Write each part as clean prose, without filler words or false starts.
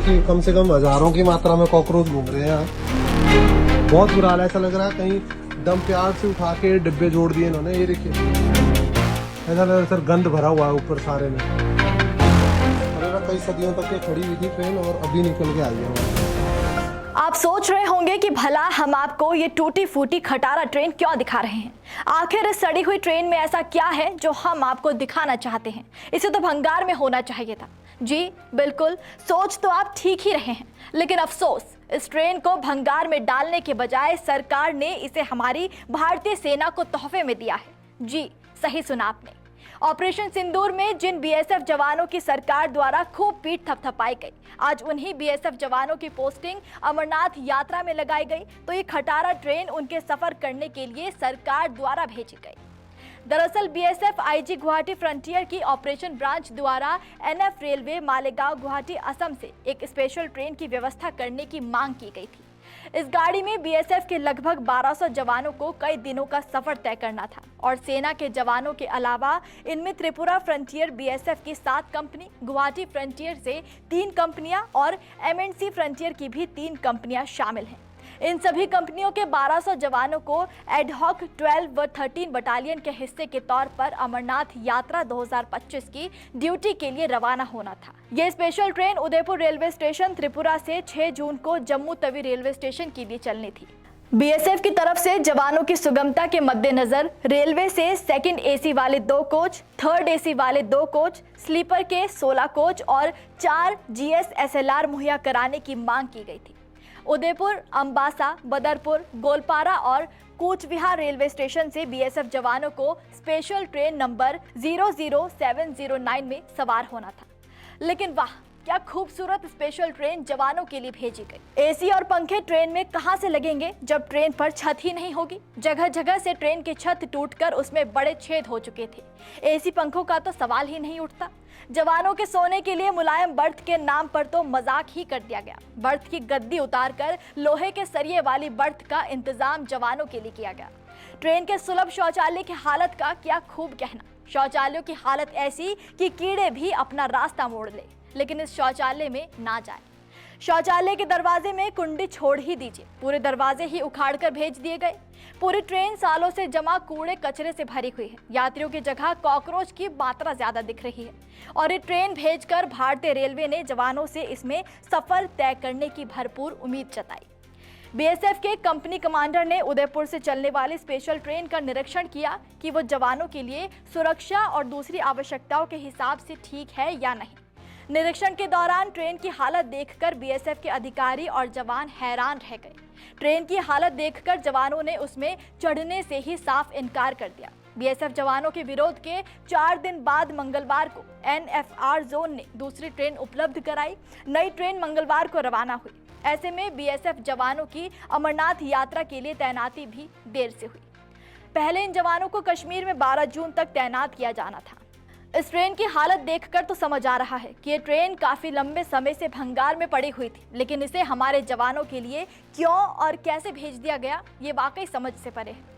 देखिए कम से कम हजारों की मात्रा में कॉकरोच घूम रहे हैं यहाँ। बहुत बुरा हाल है, ऐसा लग रहा है कहीं दम प्यार से उठा के डिब्बे जोड़ दिए इन्होंने। ये देखिए ऐसा लग रहा है सर गंद भरा हुआ है ऊपर सारे में। और कई सदियों तक ये खड़ी हुई थी ट्रेन और अभी निकल के आई है। आप सोच रहे होंगे कि भला हम आपको ये टूटी फूटी खटारा ट्रेन क्यों दिखा रहे हैं। आखिर इस सड़ी हुई ट्रेन में ऐसा क्या है जो हम आपको दिखाना चाहते हैं। इसे तो भंगार में होना चाहिए था। जी बिल्कुल, सोच तो आप ठीक ही रहे हैं, लेकिन अफसोस इस ट्रेन को भंगार में डालने के बजाय सरकार ने इसे हमारी भारतीय सेना को तोहफे में दिया है। जी सही सुना आपने। ऑपरेशन सिंदूर में जिन बीएसएफ जवानों की सरकार द्वारा खूब पीठ थपथपाई गई, आज उन्हीं बीएसएफ जवानों की पोस्टिंग अमरनाथ यात्रा में लगाई गई, तो ये खटारा ट्रेन उनके सफर करने के लिए सरकार द्वारा भेजी गई। दरअसल बीएसएफ आईजी गुवाहाटी फ्रंटियर की ऑपरेशन ब्रांच द्वारा एनएफ रेलवे मालेगांव गुवाहाटी असम से एक स्पेशल ट्रेन की व्यवस्था करने की मांग की गई थी। इस गाड़ी में बीएसएफ के लगभग 1200 जवानों को कई दिनों का सफर तय करना था और सेना के जवानों के अलावा इनमें त्रिपुरा फ्रंटियर बीएसएफ की 7 कंपनी, गुवाहाटी फ्रंटियर से 3 कंपनियां और एमएनसी फ्रंटियर की भी 3 कंपनियां शामिल हैं। इन सभी कंपनियों के 1200 जवानों को एडहॉक 12 व 13 बटालियन के हिस्से के तौर पर अमरनाथ यात्रा 2025 की ड्यूटी के लिए रवाना होना था। यह special train Udaipur railway station Tripura से 6 जून को जम्मू तवी रेलवे स्टेशन के लिए चलनी थी। बीएसएफ की तरफ से जवानों की सुगमता के मद्देनजर रेलवे से सेकंड एसी वाले 2 कोच, थर्ड एसी वाले 2 कोच, स्लीपर के 16 कोच और 4 जीएस एसएलआर मुहैया कराने की मांग की गई थी। उदयपुर, अंबासा, बदरपुर, गोलपारा और कूचबिहार रेलवे स्टेशन से बीएसएफ जवानों को स्पेशल ट्रेन नंबर 00709 में सवार होना था। लेकिन वाह, क्या खूबसूरत स्पेशल ट्रेन जवानों के लिए भेजी गई। एसी और पंखे ट्रेन में कहां से लगेंगे जब ट्रेन पर छत ही नहीं होगी। जगह जगह से ट्रेन की छत टूटकर उसमें बड़े छेद हो चुके थे। एसी पंखों का तो सवाल ही नहीं उठता। जवानों के सोने के लिए मुलायम बर्थ के नाम पर तो मजाक ही कर दिया गया। बर्थ की गद्दी उतारकर लोहे के सरिये वाली बर्थ का इंतजाम जवानों के लिए किया गया। ट्रेन के सुलभ शौचालय की हालत का क्या खूब कहना। शौचालयों की हालत ऐसी कि कीड़े भी अपना रास्ता मोड़ ले, लेकिन इस शौचालय में ना जाए। शौचालय के दरवाजे में कुंडी छोड़ ही दीजिए, पूरे दरवाजे ही उखाड़कर भेज दिए गए। पूरी ट्रेन सालों से जमा कूड़े कचरे से भरी हुई है। यात्रियों की जगह कॉकरोच की मात्रा ज्यादा दिख रही है और ये ट्रेन भेजकर भारतीय रेलवे ने जवानों से इसमें सफर तय करने की भरपूर उम्मीद जताई। बीएसएफ के कंपनी कमांडर ने उदयपुर से चलने वाली स्पेशल ट्रेन का निरीक्षण किया कि वो जवानों के लिए सुरक्षा और दूसरी आवश्यकताओं के हिसाब से ठीक है या नहीं। निरीक्षण के दौरान ट्रेन की हालत देखकर बीएसएफ के अधिकारी और जवान हैरान रह गए। ट्रेन की हालत देखकर जवानों ने उसमें चढ़ने से ही साफ इनकार कर दिया। बीएसएफ जवानों के विरोध के 4 दिन बाद मंगलवार को एनएफआर जोन ने दूसरी ट्रेन उपलब्ध कराई। नई ट्रेन मंगलवार को रवाना हुई। ऐसे में बीएसएफ जवानों की अमरनाथ यात्रा के लिए तैनाती भी देर से हुई। पहले इन जवानों को कश्मीर में 12 जून तक तैनात किया जाना था। इस ट्रेन की हालत देखकर तो समझ आ रहा है कि ये ट्रेन काफी लंबे समय से भंगार में पड़ी हुई थी, लेकिन इसे हमारे जवानों के लिए क्यों और कैसे भेज दिया गया, ये वाकई समझ से परे है।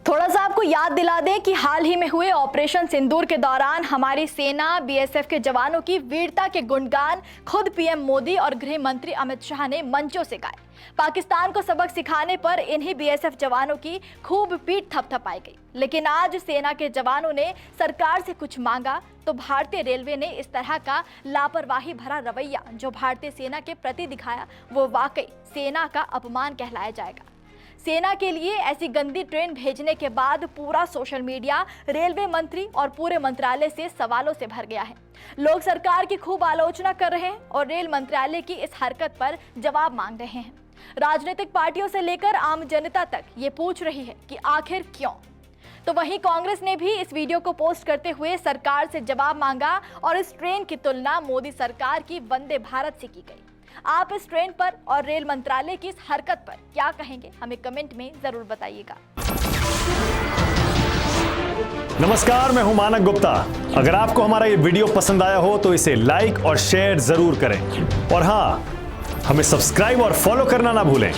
थोड़ा सा आपको याद दिला दें कि हाल ही में हुए ऑपरेशन सिंदूर के दौरान हमारी सेना, बीएसएफ के जवानों की वीरता के गुणगान खुद पीएम मोदी और गृह मंत्री अमित शाह ने मंचों से गाए। पाकिस्तान को सबक सिखाने पर इन्हीं बीएसएफ जवानों की खूब पीठ थपथपाई गई। लेकिन आज सेना के जवानों ने सरकार से कुछ मांगा तो भारतीय रेलवे ने इस तरह का लापरवाही भरा रवैया जो भारतीय सेना के प्रति दिखाया, वो वाकई सेना का अपमान कहलाया जाएगा। सेना के लिए ऐसी गंदी ट्रेन भेजने के बाद पूरा सोशल मीडिया रेलवे मंत्री और पूरे मंत्रालय से सवालों से भर गया है। लोग सरकार की खूब आलोचना कर रहे हैं और रेल मंत्रालय की इस हरकत पर जवाब मांग रहे हैं। राजनीतिक पार्टियों से लेकर आम जनता तक ये पूछ रही है कि आखिर क्यों। तो वहीं कांग्रेस ने भी इस वीडियो को पोस्ट करते हुए सरकार से जवाब मांगा और इस ट्रेन की तुलना मोदी सरकार की वंदे भारत से की गई। आप इस ट्रेन पर और रेल मंत्रालय की इस हरकत पर क्या कहेंगे, हमें कमेंट में जरूर बताइएगा। नमस्कार, मैं हूं मानक गुप्ता। अगर आपको हमारा ये वीडियो पसंद आया हो तो इसे लाइक और शेयर जरूर करें और हाँ, हमें सब्सक्राइब और फॉलो करना ना भूलें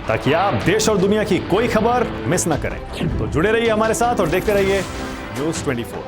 ताकि आप देश और दुनिया की कोई खबर मिस ना करें। तो जुड़े रहिए हमारे साथ और देखते रहिए न्यूज़ 24।